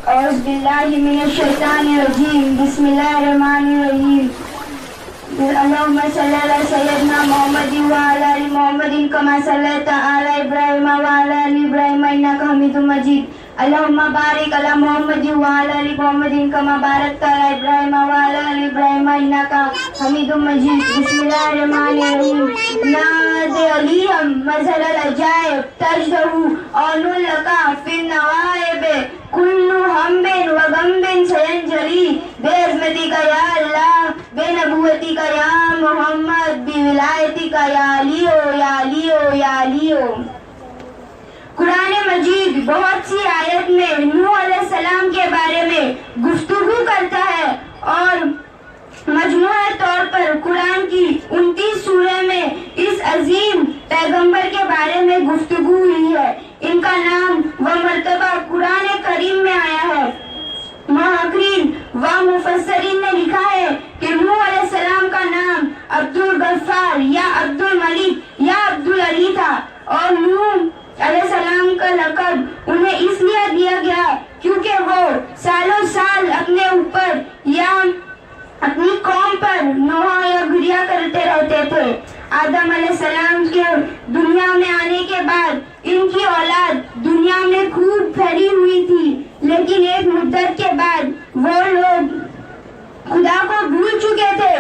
أعوذ بالله من الشيطان الرجيم بسم الله الرحمن الرحيم اللهم صل على سيدنا محمد وعلى آل محمد كما صليت على إبراهيم وعلى آل إبراهيم إنك حميد مجيد اللهم بارك على محمد وعلى آل محمد كما باركت على إبراهيم وعلى آل إبراهيم إنك حميد مجيد بسم الله الرحمن الرحيم نادي عليهم مثل العجائب تجده أن لك في النوائب كل هم وغم سينجلي بعظمتك يا الله بنبوتك يا محمد بولایتك یا علیو یا علیو یا علیو. قرآن مجید بہت سی آیت میں نوح علیہ السلام کے بارے میں گفتگو کرتا ہے اور مجموعی طور پر قرآن کی 29 سورہ میں اس عظیم پیغمبر کے بارے میں گفتگو ہوئی ہے. ان کا نام و مرتبہ قرآن کریم میں آیا ہے. محققین و مفسرین نے لکھا ہے کہ نوح علیہ السلام کا نام عبدالغفار یا عبدالملک یا عبدالعلی تھا اور نوح علیہ السلام کا لقب انہیں اس لیے دیا گیا کیونکہ وہ سالوں سال اپنے اوپر یا اپنی قوم پر نوحہ یا گریا کرتے رہتے تھے. آدم علیہ السلام کے دنیا میں آنے کے بعد ان کی اولاد دنیا میں خوب پھیلی ہوئی تھی، لیکن ایک مدت کے بعد وہ لوگ خدا کو بھول چکے تھے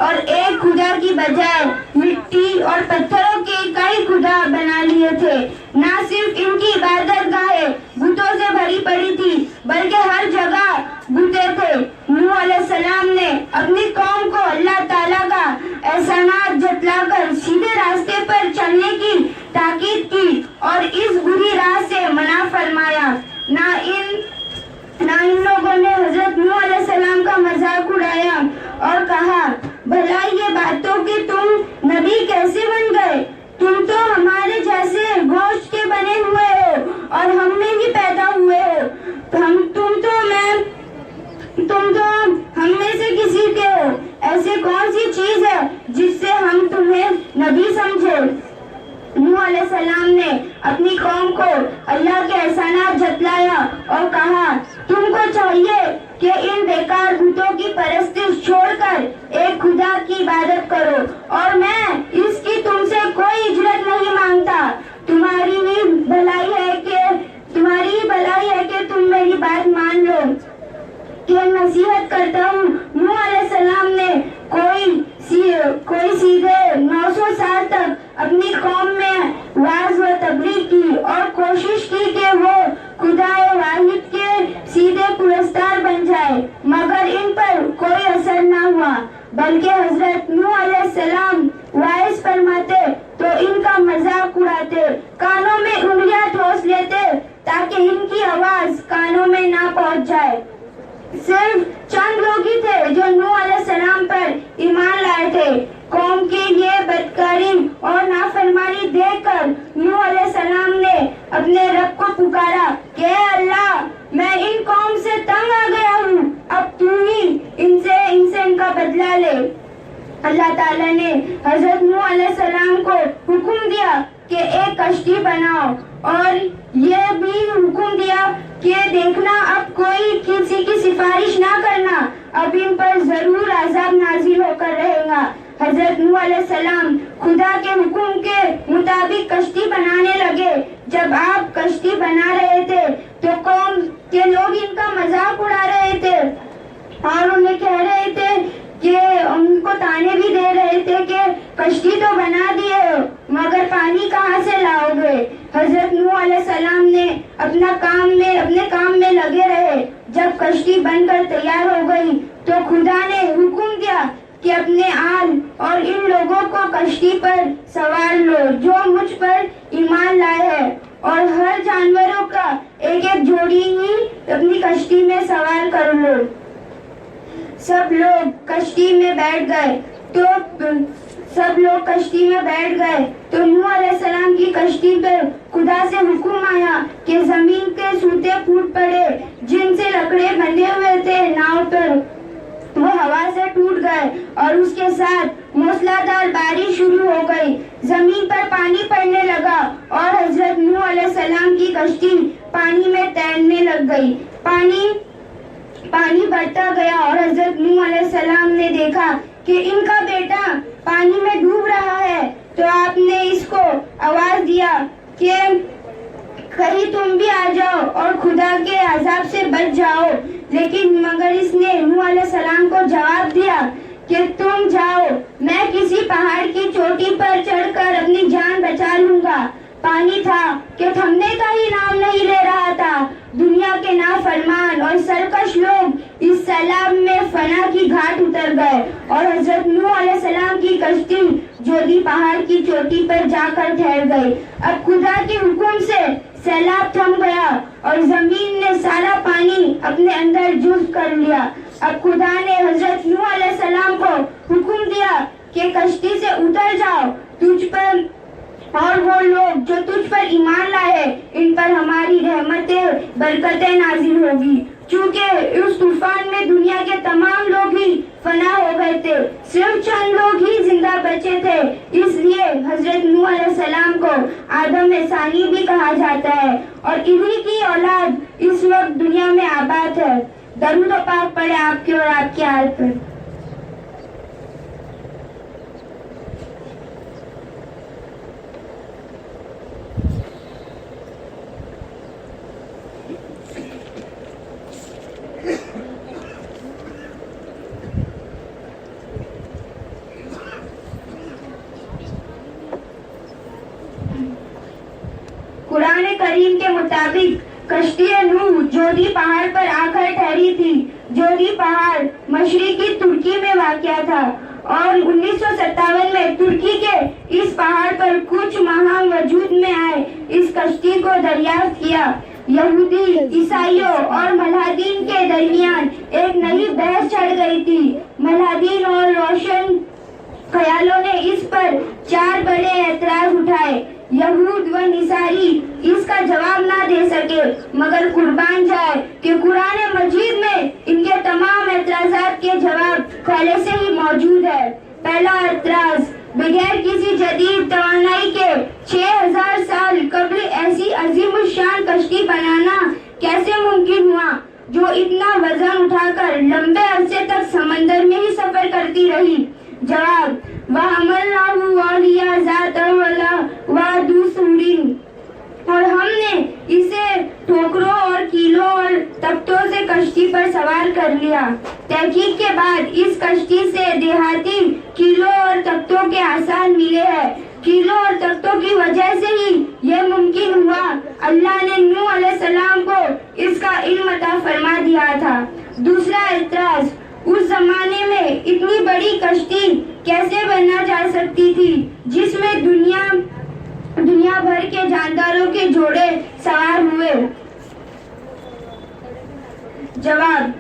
اور ایک خدا کی بجائے مٹی اور پتھروں کے کئی خدا بنا لیے تھے. نہ صرف ان کی عبادت گاہیں بتوں سے بھری پڑی تھی بلکہ ہر جگہ بتیں تھے. نوح علیہ السلام نے اپنی قوم کو اللہ تعالیٰ کا احسانات جتلا کر سیدھے راستے پر چلنے کی تاکید کی اور اس بری راہ سے منع فرمایا. نہ ان لوگوں نے حضرت نوح علیہ السلام کا مذاق اڑایا اور کہا بھلا یہ باتوں کہ تم نبی کیسے بن گئے؟ تم تو ہمارے جیسے گوشت کے بنے ہوئے ہو اور ہم میں ہی پیدا ہوئے ہو. تم تو ہم میں سے کسی کے ہو. ایسے کون سی چیز ہے جس سے ہم تمہیں نبی سمجھے؟ نوح علیہ السلام نے اپنی قوم کو اللہ کے احسانات جتلایا اور کہا تم کو چاہیے کہ ان بیکار بتوں کی پرستش چھوڑ کر ایک خدا کی عبادت کرو اور میں اس کی تم سے کوئی اجرت نہیں مانگتا. تمہاری ہی بھلائی ہے کہ تم میری بات مان لو کہ نصیحت کرتا ہوں. نوح علیہ السلام نے کوئی سیدھے 900 سال تک اپنی قوم میں واعظ و تبلیغ کی اور کوشش کی کہ وہ خدا واحد کے سیدھے پرستار بن جائے، مگر ان پر کوئی اثر نہ ہوا. بلکہ حضرت نوح علیہ السلام واعظ فرماتے تو ان کا مذاق اڑاتے، کانوں میں انگلیاں ٹھوس لیتے تاکہ ان کی آواز کانوں میں نہ پہنچ جائے. صرف چند لوگ ہی تھے جو نوح علیہ السلام پر ایمان لائے تھے. قوم کی یہ بدکاری اور نافرمانی دیکھ کر نوح علیہ السلام نے اپنے رب کو پکارا کہ اے اللہ میں ان قوم سے تنگ آ گیا ہوں، اب تو ہی ان سے ان کا بدلہ لے. اللہ تعالیٰ نے حضرت نوح علیہ السلام کو حکم دیا کہ ایک کشتی بناؤ اور یہ بھی حکم دیا کہ دیکھنا اب کوئی کسی کی سفارش نہ کرنا، اب ان پر ضرور عذاب نازل ہو کر رہے گا. حضرت نوح علیہ السلام خدا کے حکم کے مطابق کشتی بنانے لگے. جب آپ کشتی بنا رہے تھے تو قوم کے لوگ ان کا مذاق اڑا رہے تھے اور انہیں کہہ رہے تھے کہ ان کو تانے بھی دے رہے تھے کہ کشتی تو بنا دیے ہو مگر پانی کہاں سے لاؤ گے. حضرت نوح علیہ السلام نے اپنے کام میں لگے رہے. جب کشتی بن کر تیار ہو گئی تو خدا نے حکم دیا کہ اپنے آل اور ان لوگوں کو کشتی پر سوار لو جو مجھ پر ایمان لائے ہیں، اور ہر جانوروں کا ایک ایک جوڑی ہی اپنی کشتی میں سوار کر لو. سب لوگ کشتی میں بیٹھ گئے تو نوح علیہ السلام کی کشتی پر خدا سے حکم آیا کہ زمین کے سوتے پھوٹ پڑے جن سے لکڑے بندھے ہوئے تھے ناؤ پر. وہ ہوا سے ٹوٹ گئے اور اس کے ساتھ موسلادھار بارش شروع ہو گئی. زمین پر پانی پڑنے لگا اور حضرت نوح علیہ السلام کی کشتی پانی میں تیرنے لگ گئی. پانی بڑھتا گیا اور حضرت نوح علیہ السلام نے دیکھا کہ ان کا بیٹا پانی میں ڈوب رہا ہے. تو آپ نے اس کو آواز دیا کہ کہیں تم بھی آ جاؤ اور خدا کے عذاب سے بچ جاؤ. لیکن مگر اس نے نوح علیہ السلام کو جواب دیا کہ تم جاؤ، میں کسی پہاڑ کی چوٹی پر چڑھ کر اپنی جان بچا لوں گا. پانی تھا کہ تھمنے کا ہی نام نہیں لے رہا تھا. دنیا کے نافرمان اور سرکش لوگ اس سیلاب میں فنا کی گھاٹ اتر گئے اور حضرت نوح علیہ السلام کی کشتی جودی پہاڑ کی چوٹی پر جا کر ٹھہر گئی. اب خدا کے حکم سے سیلاب تھم گیا اور زمین نے سارا پانی اپنے اندر جذب کر لیا. اب خدا نے حضرت نوح علیہ السلام کو حکم دیا کہ کشتی سے اتر جاؤ، تجھ پر اور وہ لوگ جو تجھ پر ایمان لائے ان پر ہماری رحمتیں برکتیں نازل ہوگی. چونکہ اس طوفان میں دنیا کے تمام لوگ ہی فنا ہو گئے تھے، صرف چند لوگ ہی زندہ بچے تھے. اس لیے حضرت نوح علیہ السلام کو آدم ثانی بھی کہا جاتا ہے اور انہی کی اولاد اس وقت دنیا میں آباد ہے. درود و پاک پڑھے آپ کے اور آپ کے آل پر. قرآن کریم کے مطابق کشتی نوح جودی پہاڑ پر آ کر ٹھہری تھی. جودی پہاڑ مشرقی ترکی میں واقع تھا اور 1957 میں ترکی کے اس پہاڑ پر کچھ ماہ وجود میں آئے. اس کشتی کو دریافت کیا. یہودی، عیسائیوں اور ملحدین کے درمیان ایک نئی بحث چھڑ گئی تھی. ملحدین اور روشن خیالوں نے اس پر 4 بڑے اعتراض اٹھائے. یہود و نصاری اس کا جواب نہ دے سکے، مگر قربان جائے کہ قرآن مجید میں ان کے تمام اعتراضات کے جواب پہلے سے ہی موجود ہے. پہلا اعتراض، بغیر کسی جدید توانائی کے 6000 سال قبل ایسی عظیم الشان کشتی بنانا کیسے ممکن ہوا جو اتنا وزن اٹھا کر لمبے عرصے تک سمندر میں ہی سفر کرتی رہی؟ جواب، وَحَمَلْنَاهُ عَلَىٰ ذَاتِ الْأَلْوَاحِ وَدُسُورٍ، اور ہم نے اسے ٹھوکروں اور کیلوں اور تختوں سے کشتی پر سوار کر لیا. تحقیق کے بعد اس کشتی سے دیہاتی کیلوں اور تختوں کے آثار ملے ہیں. کیلوں اور تختوں کی وجہ سے ہی یہ ممکن ہوا. اللہ نے نوح علیہ السلام کو اس کا علم عطا فرما دیا تھا. دوسرا اعتراض، اس زمانے میں اتنی بڑی کشتی کیسے بننا جا سکتی تھی جس میں دنیا بھر کے جانداروں کے جوڑے سوار ہوئے؟ جواب،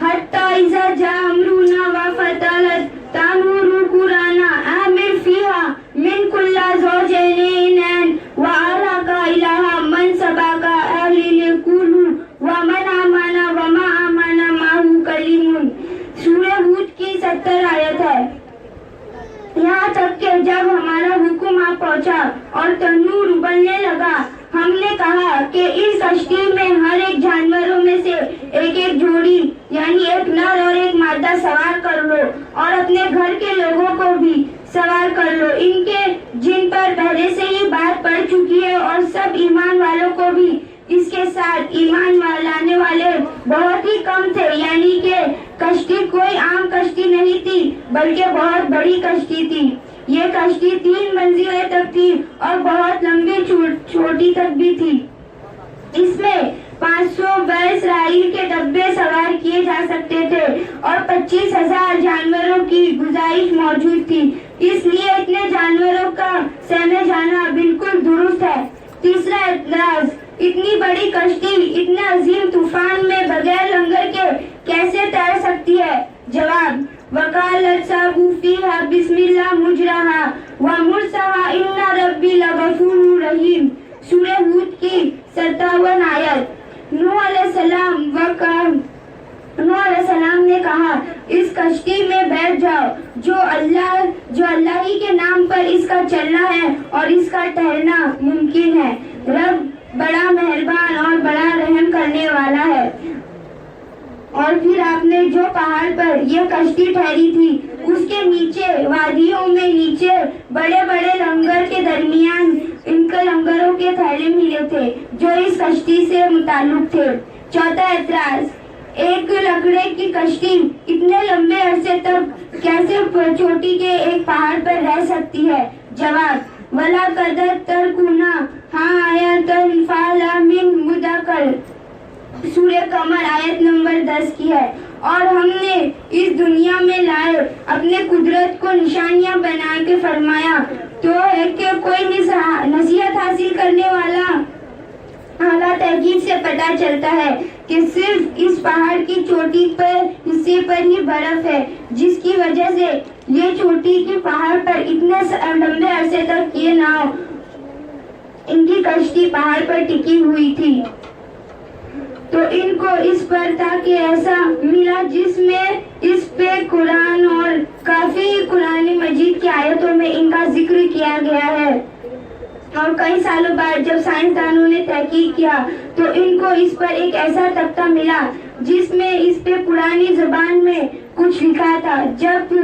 حتی اذا جاء امرنا وفصلت التنور قرانا اعمل فيها من كل زوجين اثنين واهلك الا من سبق عليه القول ومن آمن وما آمن معه كلمون. سورہ ہود کی 70 آیت ہے. یہاں تک کہ جب ہمارا حکم آ پہنچا اور تنور ابلنے لگا، ہم نے کہا کہ اس کشتی میں ہر ایک جانوروں میں سے ایک ایک جوڑی یعنی ایک نر اور ایک مادہ سوار کر لو اور اپنے گھر کے لوگوں کو بھی سوار کر لو، ان کے جن پر پہلے سے ہی بات پڑ چکی ہے، اور سب ایمان والوں کو بھی اس کے ساتھ. ایمان لانے والے بہت ہی کم تھے، یعنی کہ کشتی کوئی عام کشتی نہیں تھی بلکہ بہت بڑی کشتی تھی. یہ کشتی 3 منزلیں تک تھی اور بہت لمبی چھوٹی تک بھی تھی. اس میں 500 بے اسرائیل کے ڈبے سوار کیے جا سکتے تھے اور 25,000 جانوروں کی گنجائش موجود تھی. اس لیے اتنے جانوروں کا سہمے جانا بالکل درست ہے. تیسرا اعتراض، اتنی بڑی کشتی اتنے عظیم طوفان میں بغیر لنگر کے کیسے تیر سکتی ہے؟ جواب، وقالت سابو فیہا بسم اللہ مجرہا ومرسہا ان ربی لغفور رحیم. سورہ ہود کی 57 آیت. نوح علیہ السلام نے کہا، اس کشتی میں بیٹھ جاؤ جو اللہ ہی کے نام پر اس کا چلنا ہے اور اس کا ٹھہرنا ممکن ہے۔ رب بڑا مہربان اور بڑا رحم کرنے والا ہے۔ اور پھر آپ نے جو پہاڑ پر یہ کشتی ٹھہری تھی اس کے نیچے وادیوں میں نیچے بڑے بڑے لنگر کے درمیان ان کے لنگروں کے تھیلے ملے تھے جو اس کشتی سے متعلق تھے۔ چوتھا اعتراض، ایک لکڑے کی کشتی اتنے لمبے عرصے تک کیسے چوٹی کے ایک پہاڑ پر رہ سکتی ہے؟ جواب، وَلَا قَدْ تَرْكُنَا ہاں آیَةً فَعَلَ مِن مُدَّكَرٍ، سورہ قمر آیت نمبر 10 کی ہے۔ اور ہم نے اس دنیا میں لائے اپنے قدرت کو نشانیاں بنا کے فرمایا تو ہے کہ کوئی نصیحت حاصل کرنے والا اعلیٰ تحقیق سے پتہ چلتا ہے کہ صرف اس پہاڑ کی چوٹی پر حصے پر ہی برف ہے، جس کی وجہ سے یہ چوٹی کے پہاڑ پر اتنے لمبے عرصے تک یہ ناؤ ان کی کشتی پہاڑ پر ٹکی ہوئی تھی۔ تو ان کو اس پر تھا کہ ایسا ملا جس میں اس پہ قرآن اور کافی قرآن مجید کی آیتوں میں ان کا ذکر کیا گیا ہے۔ اور کئی سالوں بعد جب سائنسدانوں نے تحقیق کیا تو ان کو اس پر ایک ایسا تختہ ملا جس میں اس پہ پرانی زبان میں کچھ لکھا تھا۔ جب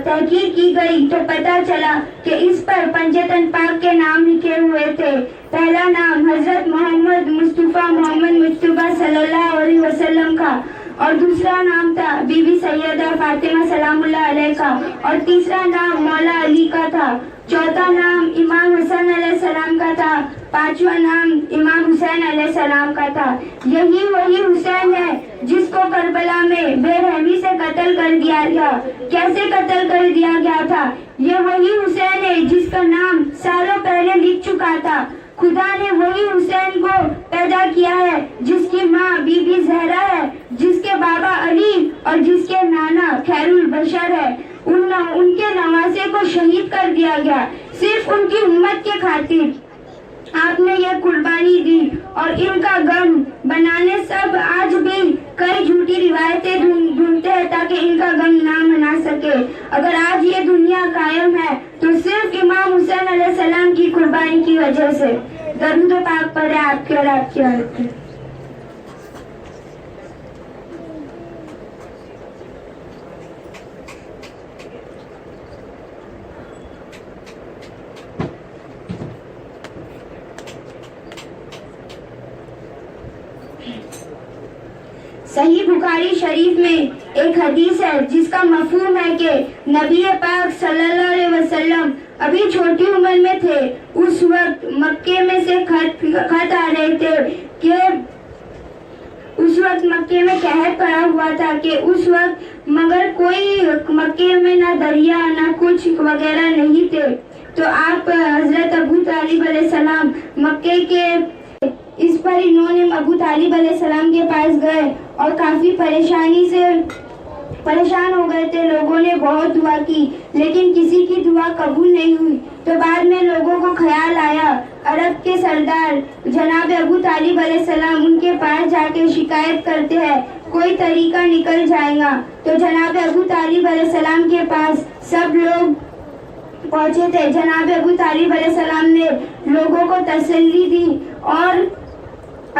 تحقیق کی گئی تو پتہ چلا کہ اس پر پنجتن پاک کے نام لکھے ہوئے تھے۔ پہلا نام حضرت محمد مصطفیٰ صلی اللہ علیہ وسلم کا، اور دوسرا نام تھا بی بی سیدہ فاطمہ سلام اللہ علیہ کا، اور تیسرا نام مولا علی کا تھا، چوتھا نام امام حسن علیہ السلام کا تھا، پانچواں نام امام حسین علیہ السلام کا تھا۔ یہی وہی حسین ہے جس کو کربلا میں بے رحمی سے قتل کر دیا گیا۔ کیسے قتل کر دیا گیا تھا؟ یہ وہی حسین ہے جس کا نام سالوں پہلے لکھ چکا تھا۔ خدا نے وہی حسین کو پیدا کیا ہے جس کی ماں بی بی زہرا ہے، جس کے بابا علی اور جس کے نانا خیر البشر ہے۔ ان کے نواسے کو شہید کر دیا گیا صرف ان کی امت کے خاطر۔ آپ نے یہ قربانی دی اور ان کا غم بنانے سب آج بھی کئی جھوٹی روایتیں ڈھونڈتے ہیں تاکہ ان کا غم نہ منا سکے۔ اگر آج یہ دنیا قائم ہے تو صرف امام حسین علیہ السلام کی قربانی کی وجہ سے۔ درود پاک پڑھے آپ کے اور آپ کی عورت کی۔ صحیح بخاری شریف میں ایک حدیث ہے جس کا مفہوم ہے کہ نبی پاک صلی اللہ علیہ وسلم ابھی چھوٹی عمر میں تھے۔ اس وقت مکے میں سے خط آ رہے تھے کہ اس وقت مکے میں قحط پڑا ہوا تھا کہ اس وقت مگر کوئی مکے میں نہ دریا نہ کچھ وغیرہ نہیں تھے۔ تو آپ حضرت ابو طالب علیہ السلام مکے کے اس پر انہوں نے ابو طالب علیہ السلام کے پاس گئے اور کافی پریشان ہو گئے تھے۔ لوگوں نے بہت دعا کی لیکن کسی کی دعا قبول نہیں ہوئی۔ تو بعد میں لوگوں کو خیال آیا، عرب کے سردار جناب ابو طالب علیہ السلام ان کے پاس جا کے شکایت کرتے ہیں، کوئی طریقہ نکل جائے گا۔ تو جناب ابو طالب علیہ السلام کے پاس سب لوگ پہنچے تھے۔ جناب ابو طالب علیہ السلام نے لوگوں کو تسلی دی اور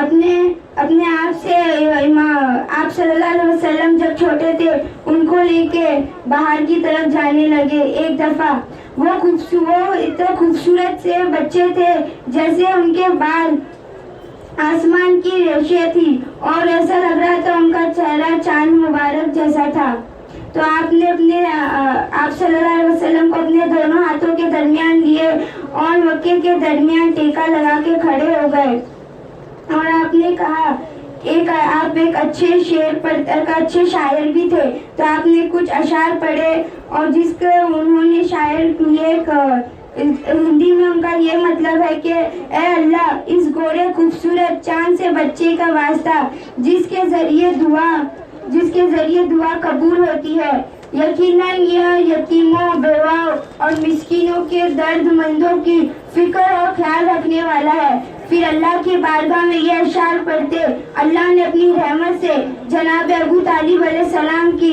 اپنے آپ سے آپ صلی اللہ علیہ وسلم جب چھوٹے تھے ان کو لے کے باہر کی طرف جانے لگے۔ ایک دفعہ وہ اتنے خوبصورت سے بچے تھے جیسے ان کے بال آسمان کی ریشیں تھی اور ایسا لگ رہا تھا ان کا چہرہ چاند مبارک جیسا تھا۔ تو آپ نے آپ صلی اللہ علیہ وسلم کو اپنے دونوں ہاتھوں کے درمیان لیے اور مکے کے درمیان ٹیکا لگا کے کھڑے ہو گئے اور آپ نے کہا آپ ایک اچھے شاعر بھی تھے۔ تو آپ نے کچھ اشعار پڑھے اور جس کے انہوں نے شاعر ہندی میں ان کا یہ مطلب ہے کہ اے اللہ اس گورے خوبصورت چاند سے بچے کا واسطہ جس کے ذریعے دعا قبول ہوتی ہے، یقیناً یہ یتیموں، بیواؤں اور مسکینوں کے درد مندوں کی فکر اور خیال رکھنے والا ہے۔ پھر اللہ کی بارگاہ میں یہ اشعار پڑھتے، اللہ نے اپنی رحمت سے جناب ابو طالب علیہ السلام کی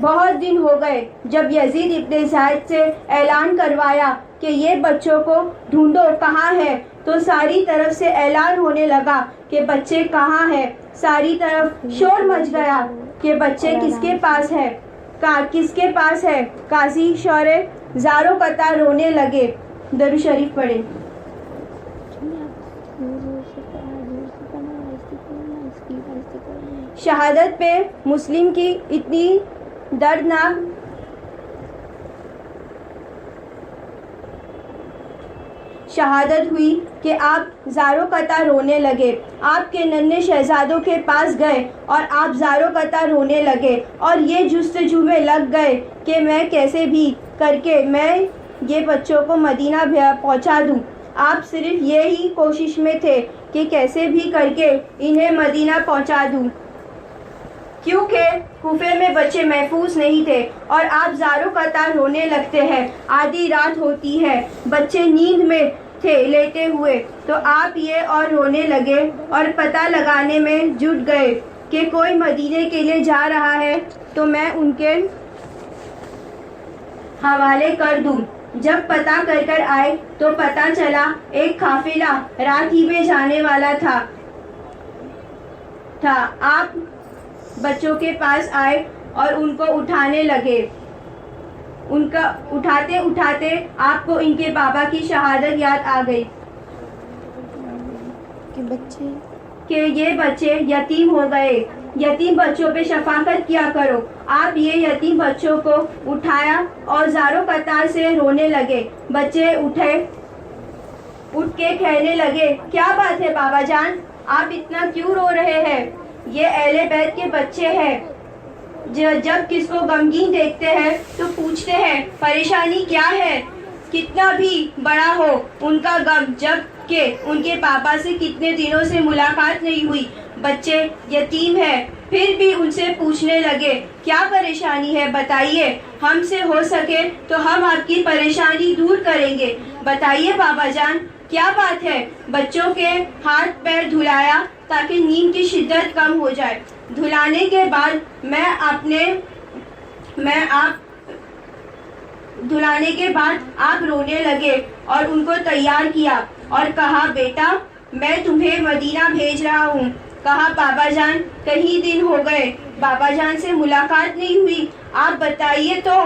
بہت دن ہو گئے جب یزید ابن زید سے اعلان کروایا کہ یہ بچوں کو ڈھونڈو کہاں ہے، تو ساری طرف سے اعلان ہونے لگا کہ بچے کہاں ہیں۔ ساری طرف شور مچ گیا کہ بچے کس کے پاس ہے، کس کے پاس ہے۔ قاضی شورے زاروں قطع رونے لگے۔ درود شریف پڑھیں۔ شہادت پہ مسلم کی اتنی دردناک شہادت ہوئی کہ آپ زاروں قطع رونے لگے۔ آپ کے ننھے شہزادوں کے پاس گئے اور آپ زاروں قطع رونے لگے اور یہ جستجو میں لگ گئے کہ میں کیسے بھی کر کے میں یہ بچوں کو مدینہ پہنچا دوں۔ آپ صرف یہی کوشش میں تھے کہ کیسے بھی کر کے انہیں مدینہ پہنچا دوں، کیونکہ کوفے میں بچے محفوظ نہیں تھے اور آپ زاروں قطع رونے لگتے ہیں۔ آدھی رات ہوتی ہے، بچے نیند میں تھے لیٹے ہوئے، تو آپ یہ اور رونے لگے اور پتہ لگانے میں جٹ گئے کہ کوئی مدینے کے لیے جا رہا ہے تو میں ان کے حوالے کر دوں۔ جب پتہ کر آئے تو پتہ چلا ایک قافلہ رات ہی میں جانے والا تھا۔ آپ بچوں کے پاس آئے اور ان کو اٹھانے لگے۔ ان کا اٹھاتے اٹھاتے آپ کو ان کے بابا کی شہادت یاد آ گئی کہ یہ بچے یتیم ہو گئے۔ یتیم بچوں پہ شفقت کیا کرو۔ آپ یہ یتیم بچوں کو اٹھایا اور زاروں قطع سے رونے لگے۔ بچے اٹھ کے کہنے لگے، کیا بات ہے بابا جان، آپ اتنا کیوں رو رہے ہیں؟ یہ اہل بیت کے بچے ہیں، جب کس کو غمگین دیکھتے ہیں تو پوچھتے ہیں پریشانی کیا ہے۔ کتنا بھی بڑا ہو ان کا غم، جب کہ ان کے پاپا سے کتنے دنوں سے ملاقات نہیں ہوئی، بچے یتیم ہیں، پھر بھی ان سے پوچھنے لگے کیا پریشانی ہے، بتائیے، ہم سے ہو سکے تو ہم آپ کی پریشانی دور کریں گے۔ بتائیے بابا جان کیا بات ہے۔ بچوں کے ہاتھ پیر دھلایا تاکہ نیند کی شدت کم ہو جائے۔ دھلانے کے بعد آپ رونے لگے اور ان کو تیار کیا اور کہا بیٹا میں تمہیں مدینہ بھیج رہا ہوں۔ کہا بابا جان کئی دن ہو گئے، بابا جان سے ملاقات نہیں ہوئی، آپ بتائیے تو۔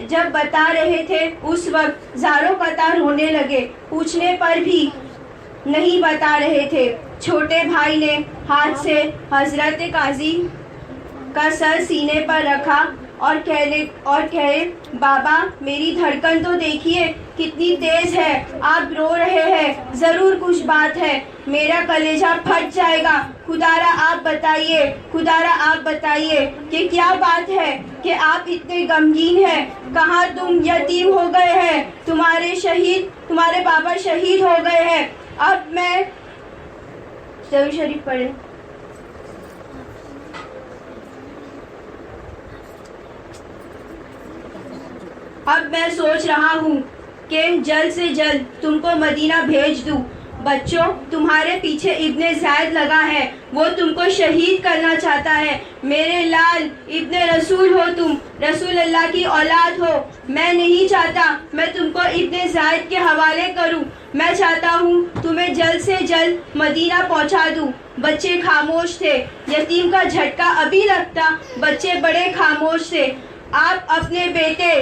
جب بتا رہے تھے اس وقت زاروں قطع رونے لگے، پوچھنے پر بھی نہیں بتا رہے تھے۔ چھوٹے بھائی نے ہاتھ سے حضرت قاضی کا سر سینے پر رکھا اور کہے بابا میری دھڑکن تو دیکھیے کتنی تیز ہے، آپ رو رہے ہیں، ضرور کچھ بات ہے، میرا کلیجہ پھٹ جائے گا، خدارا آپ بتائیے کہ کیا بات ہے کہ آپ اتنے غمگین ہیں، کہاں تم یتیم ہو گئے ہیں، تمہارے بابا شہید ہو گئے ہیں۔ اب میں درود شریف پڑھیں۔ اب میں سوچ رہا ہوں کہ جلد سے جلد تم کو مدینہ بھیج دوں۔ بچوں تمہارے پیچھے ابن زید لگا ہے، وہ تم کو شہید کرنا چاہتا ہے۔ میرے لال ابن رسول ہو تم، رسول اللہ کی اولاد ہو، میں نہیں چاہتا میں تم کو ابن زید کے حوالے کروں، میں چاہتا ہوں تمہیں جلد سے جلد مدینہ پہنچا دوں۔ بچے خاموش تھے، یتیم کا جھٹکا ابھی لگتا، بچے بڑے خاموش تھے۔ آپ اپنے بیٹے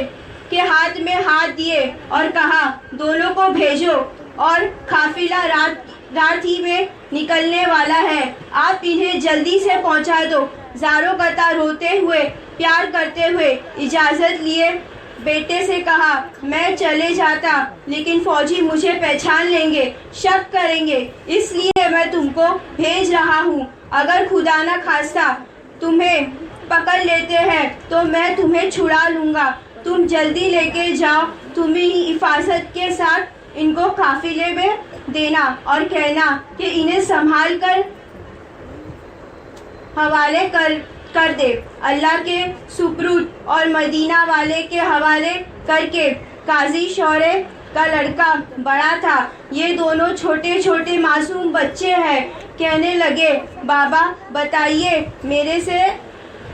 کے ہاتھ میں ہاتھ دیے اور کہا دونوں کو بھیجو اور قافلہ رات ہی میں نکلنے والا ہے، آپ انہیں جلدی سے پہنچا دو۔ زاروں قطع روتے ہوئے پیار کرتے ہوئے اجازت لیے بیٹے سے کہا میں چلے جاتا لیکن فوجی مجھے پہچان لیں گے، شک کریں گے، اس لیے میں تم کو بھیج رہا ہوں۔ اگر خدا نہ خواستہ تمہیں پکڑ لیتے ہیں تو میں تمہیں چھڑا لوں گا، تم جلدی لے کے جاؤ، تمہیں ہی حفاظت کے ساتھ ان کو قافلے میں دینا اور کہنا کہ انہیں سنبھال کر حوالے کر دے، اللہ کے سپرد اور مدینہ والے کے حوالے کر کے۔ قاضی شورے کا لڑکا بڑا تھا، یہ دونوں چھوٹے چھوٹے معصوم بچے ہیں۔ کہنے لگے بابا بتائیے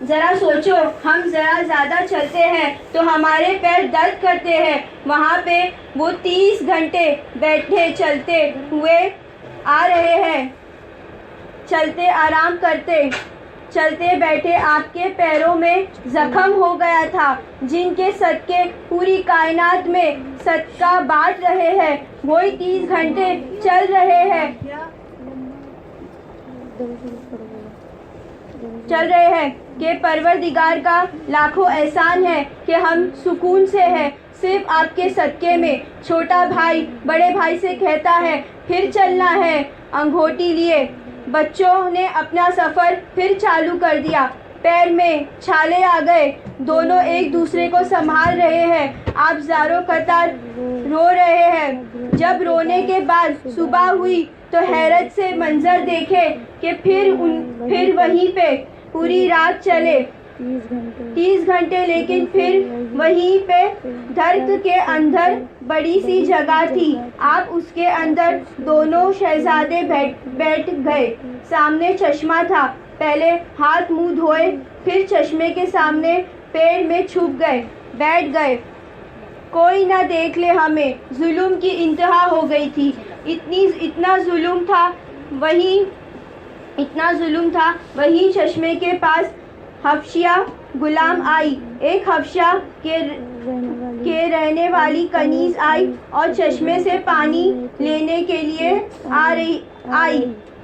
ذرا سوچو، ہم ذرا زیادہ چلتے ہیں تو ہمارے پیر درد کرتے ہیں، وہاں پہ وہ 30 گھنٹے بیٹھے چلتے ہوئے آ رہے ہیں، چلتے آرام کرتے، چلتے بیٹھے آپ کے پیروں میں زخم ہو گیا تھا، جن کے صدقے پوری کائنات میں صدقہ بانٹ رہے ہیں، وہی 30 گھنٹے چل رہے ہیں کہ پروردگار کا لاکھوں احسان ہے کہ ہم سکون سے ہیں صرف آپ کے صدقے میں۔ چھوٹا بھائی بڑے بھائی سے کہتا ہے پھر چلنا ہے، انگوٹھی لیے بچوں نے اپنا سفر پھر چالو کر دیا، پیر میں چھالے آ گئے، دونوں ایک دوسرے کو سنبھال رہے ہیں، آپ زاروں قطار رو رہے ہیں۔ جب رونے کے بعد صبح ہوئی تو حیرت سے منظر دیکھے کہ پھر وہیں پہ پوری رات چلے 30 گھنٹے، لیکن پھر وہیں پہ درخت کے اندر بڑی سی جگہ تھی، آپ اس کے اندر دونوں شہزادے بیٹھ گئے، سامنے چشمہ تھا، پہلے ہاتھ منہ دھوئے، پھر چشمے کے سامنے پیڑ میں چھپ گئے، بیٹھ گئے، کوئی نہ دیکھ لے ہمیں۔ ظلم کی انتہا ہو گئی تھی، اتنا ظلم تھا، وہیں چشمے کے پاس حبشیہ غلام آئی، ایک حبشہ کے رہنے والی کنیز آئی اور چشمے سے پانی لینے کے لیے آئی،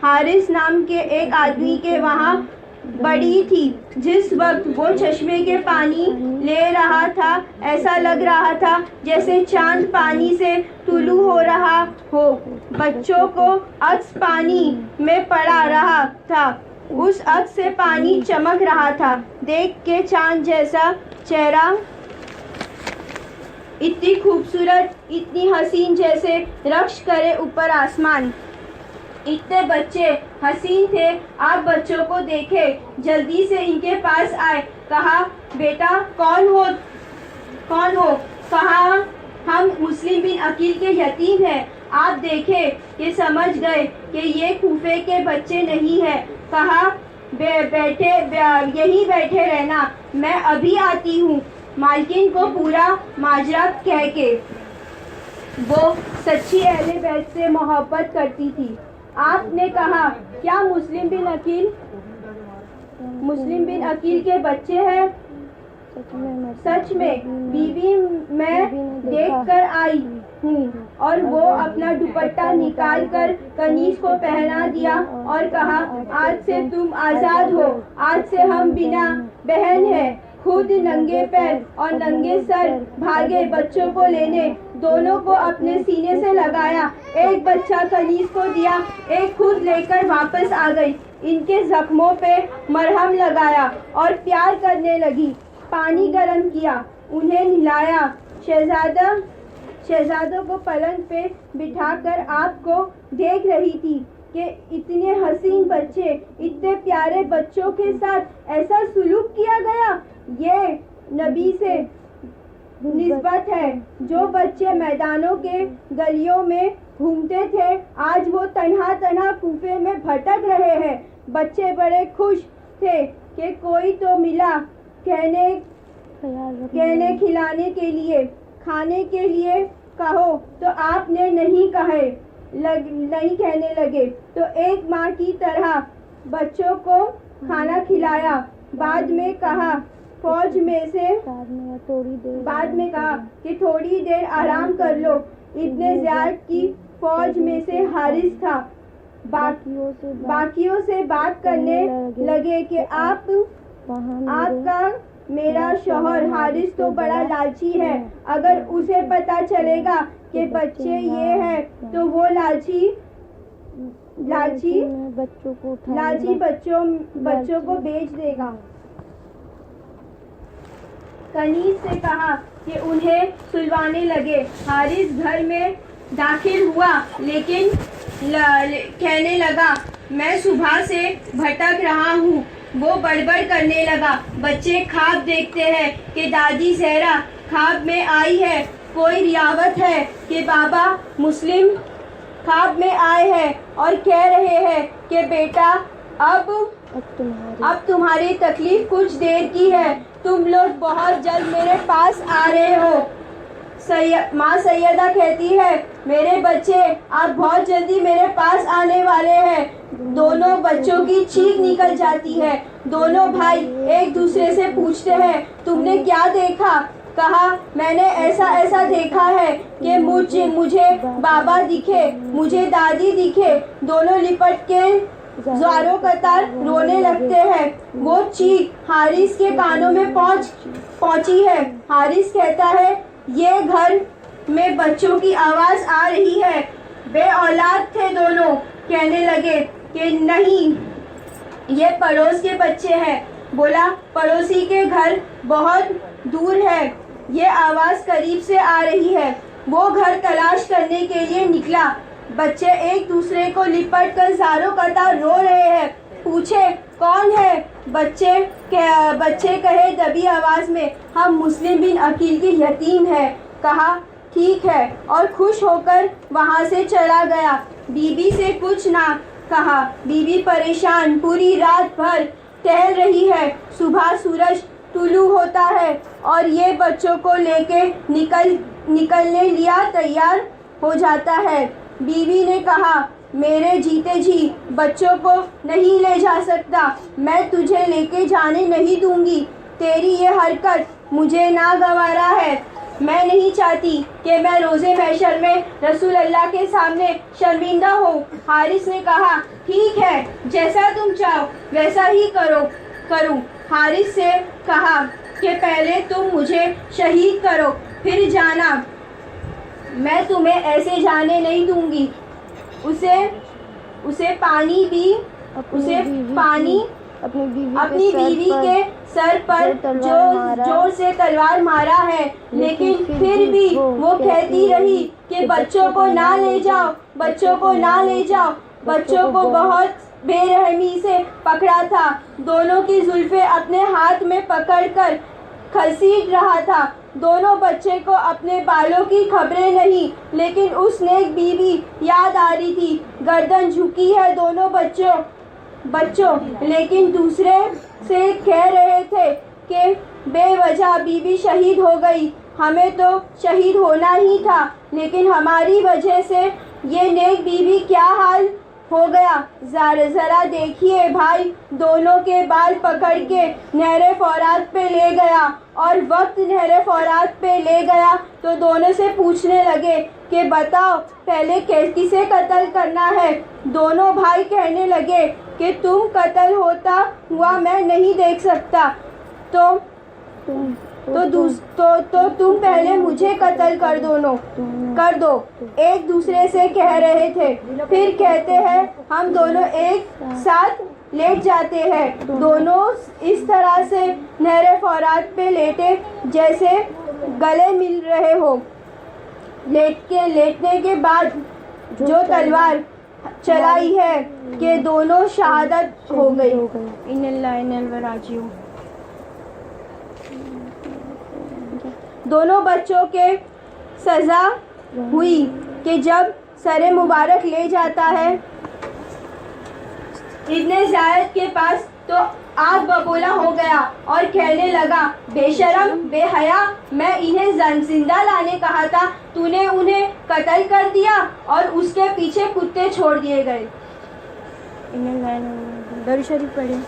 حارث نام کے ایک آدمی کے وہاں بڑی تھی۔ جس وقت وہ چشمے کے پانی لے رہا تھا، ایسا لگ رہا تھا جیسے چاند پانی سے طلوع ہو رہا ہو، بچوں کو عکس پانی میں پڑا رہا تھا، اس عکس سے پانی چمک رہا تھا، دیکھ کے چاند جیسا چہرہ، اتنی خوبصورت، اتنی حسین، جیسے رقص کرے اوپر آسمان، اتنے بچے حسین تھے۔ آپ بچوں کو دیکھے، جلدی سے ان کے پاس آئے، کہا بیٹا کون ہو؟ کہا ہم مسلم بن عقیل کے یتیم ہیں۔ آپ دیکھے کہ سمجھ گئے کہ یہ کوفے کے بچے نہیں ہیں، کہا یہیں بیٹھے رہنا، میں ابھی آتی ہوں۔ مالکن کو پورا ماجرا کہہ کے، وہ سچی اہل بیت سے محبت کرتی تھی۔ آپ نے کہا کیا مسلم بن عقیل کے بچے ہیں؟ سچ میں بیوی میں دیکھ کر آئی ہوں، اور وہ اپنا دوپٹہ نکال کر کنیز کو پہنا دیا اور کہا آج سے تم آزاد ہو، آج سے ہم بنا بہن ہیں۔ خود ننگے پیر اور ننگے سر بھاگے بچوں کو لینے، دونوں کو اپنے سینے سے لگایا، ایک بچہ کنیز کو دیا، ایک خود لے کر واپس آ گئی، ان کے زخموں پہ مرہم لگایا اور پیار کرنے لگی، پانی گرم کیا، انہیں نہلایا۔ شہزادوں کو پلنگ پہ بٹھا کر آپ کو دیکھ رہی تھی کہ اتنے حسین بچے، اتنے پیارے بچوں کے ساتھ ایسا سلوک کیا گیا، یہ نبی سے نسبت ہے۔ جو بچے میدانوں کے گلیوں میں گھومتے تھے، آج وہ تنہا کوفے میں بھٹک رہے ہیں۔ بچے بڑے خوش تھے کہ کوئی تو ملا کہنے کھلانے کے لیے، کھانے کے لیے کہو تو آپ نے نہیں کہنے لگے، تو ایک ماں کی طرح بچوں کو کھانا کھلایا۔ بعد میں کہا کہ تھوڑی دیر آرام کر لو۔ ابن زیاد کی فوج میں سے حارث تھا، باقیوں سے بات کرنے لگے کہ آپ کا میرا شوہر حارث تو بڑا لالچی ہے، اگر اسے پتا چلے گا کہ بچے یہ ہیں تو وہ لالچی بچوں کو بیچ دے گا۔ کنیز سے کہا کہ انہیں سلوانے لگے۔ حارث گھر میں داخل ہوا، لیکن کہنے لگا میں صبح سے بھٹک رہا ہوں۔ وہ بڑبڑ کرنے لگا۔ بچے خواب دیکھتے ہیں کہ دادی زہرا خواب میں آئی ہے، کوئی ریاوت ہے کہ بابا مسلم خواب میں آئے ہیں اور کہہ رہے ہیں کہ بیٹا اب اب تمہاری تکلیف کچھ دیر کی ہے، تم لوگ بہت جلد میرے پاس آ رہے ہو۔ ماں سیدہ کہتی ہے میرے بچے آپ بہت جلدی میرے پاس آنے والے ہیں۔ دونوں بچوں کی چیخ نکل جاتی ہے۔ دونوں بھائی ایک دوسرے سے پوچھتے ہیں تم نے کیا دیکھا؟ کہا میں نے ایسا دیکھا ہے کہ مجھے بابا دکھے، مجھے دادی دکھے۔ دونوں لپٹ کے زاروں قطار رونے لگتے ہیں۔ وہ چیخ حارث کے کانوں میں پہنچی ہے۔ حارث کہتا ہے یہ گھر میں بچوں کی آواز آ رہی ہے۔ بے اولاد تھے دونوں، کہنے لگے کہ نہیں یہ پڑوس کے بچے ہیں۔ بولا پڑوسی کے گھر بہت دور ہے، یہ آواز قریب سے آ رہی ہے۔ وہ گھر تلاش کرنے کے لیے نکلا۔ بچے ایک دوسرے کو لپٹ کر زاروں قطار رو رہے ہیں۔ پوچھے کون ہے؟ بچے کہے دبی آواز میں ہم مسلم بن عقیل کے یتیم ہیں۔ کہا ٹھیک ہے اور خوش ہو کر وہاں سے چلا گیا۔ بی بی سے کچھ نہ کہا۔ بی بی پریشان پوری رات بھر ٹہل رہی ہے۔ صبح سورج طلوع ہوتا ہے اور یہ بچوں کو لے کے نکلنے لیا تیار ہو جاتا ہے۔ بیوی نے کہا میرے جیتے جی بچوں کو نہیں لے جا سکتا، میں تجھے لے کے جانے نہیں دوں گی۔ تیری یہ حرکت مجھے ناگوارا ہے۔ میں نہیں چاہتی کہ میں روز محشر میں رسول اللہ کے سامنے شرمندہ ہوں۔ حارث نے کہا ٹھیک ہے جیسا تم چاہو ویسا ہی کروں۔ حارث سے کہا کہ پہلے تم مجھے شہید کرو پھر جانا، میں تمہیں ایسے جانے نہیں دوں گی۔ اسے پانی اپنی بیوی کے سر پر زور سے تلوار مارا ہے، لیکن پھر بھی وہ کہتی رہی کہ بچوں کو نہ لے جاؤ، بچوں کو نہ لے جاؤ۔ بچوں کو بہت بے رحمی سے پکڑا تھا، دونوں کی زلفیں اپنے ہاتھ میں پکڑ کر گھسیٹ رہا تھا۔ دونوں بچے کو اپنے بالوں کی خبریں نہیں، لیکن اس نیک بیوی یاد آ رہی تھی۔ گردن جھکی ہے دونوں بچوں، لیکن دوسرے سے کہہ رہے تھے کہ بے وجہ بیوی شہید ہو گئی، ہمیں تو شہید ہونا ہی تھا، لیکن ہماری وجہ سے یہ نیک بیوی کیا حال ہو گیا۔ ذرا دیکھیے بھائی، دونوں کے بال پکڑ کے نہر فرات پہ لے گیا، اور وقت نہر فرات پہ لے گیا تو دونوں سے پوچھنے لگے کہ بتاؤ پہلے کسے قتل کرنا ہے۔ دونوں بھائی کہنے لگے کہ تم قتل ہوتا ہوا میں نہیں دیکھ سکتا، تو تم پہلے مجھے قتل کر دو۔ ایک دوسرے سے کہہ رہے تھے، پھر کہتے ہیں ہم دونوں ایک ساتھ لیٹ جاتے ہیں۔ دونوں اس طرح سے نہر فرات پہ لیٹے جیسے گلے مل رہے ہو۔ لیٹنے کے بعد جو تلوار چلائی ہے کہ دونوں شہادت ہو گئی۔ ان اللہ ان الیہ راجعون۔ دونوں بچوں کے سزا ہوئی کہ جب سر مبارک لے جاتا ہے ابن زیاد کے پاس تو آگ ببولا ہو گیا اور کہنے لگا بے شرم بے حیا، میں انہیں زندہ لانے کہا تھا، تو نے انہیں قتل کر دیا اور اس کے پیچھے کتے چھوڑ دیے گئے۔ درود شریف پڑھیں۔